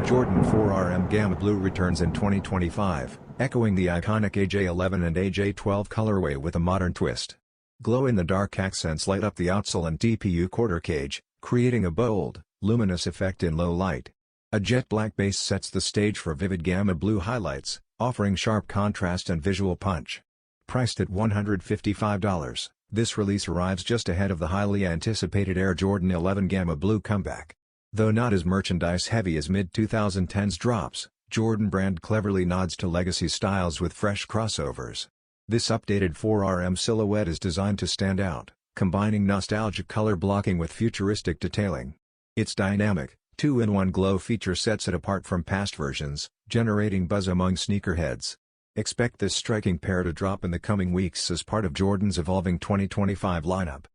Jordan 4RM Gamma Blue returns in 2025, echoing the iconic AJ11 and AJ12 colorway with a modern twist. Glow-in-the-dark accents light up the outsole and TPU quarter cage, creating a bold, luminous effect in low light. A jet black base sets the stage for vivid Gamma Blue highlights, offering sharp contrast and visual punch. Priced at $155, this release arrives just ahead of the highly anticipated Air Jordan 11 Gamma Blue comeback. Though not as merchandise-heavy as mid-2010s drops, Jordan brand cleverly nods to legacy styles with fresh crossovers. This updated 4RM silhouette is designed to stand out, combining nostalgic color blocking with futuristic detailing. Its dynamic, 2-in-1 glow feature sets it apart from past versions, generating buzz among sneakerheads. Expect this striking pair to drop in the coming weeks as part of Jordan's evolving 2025 lineup.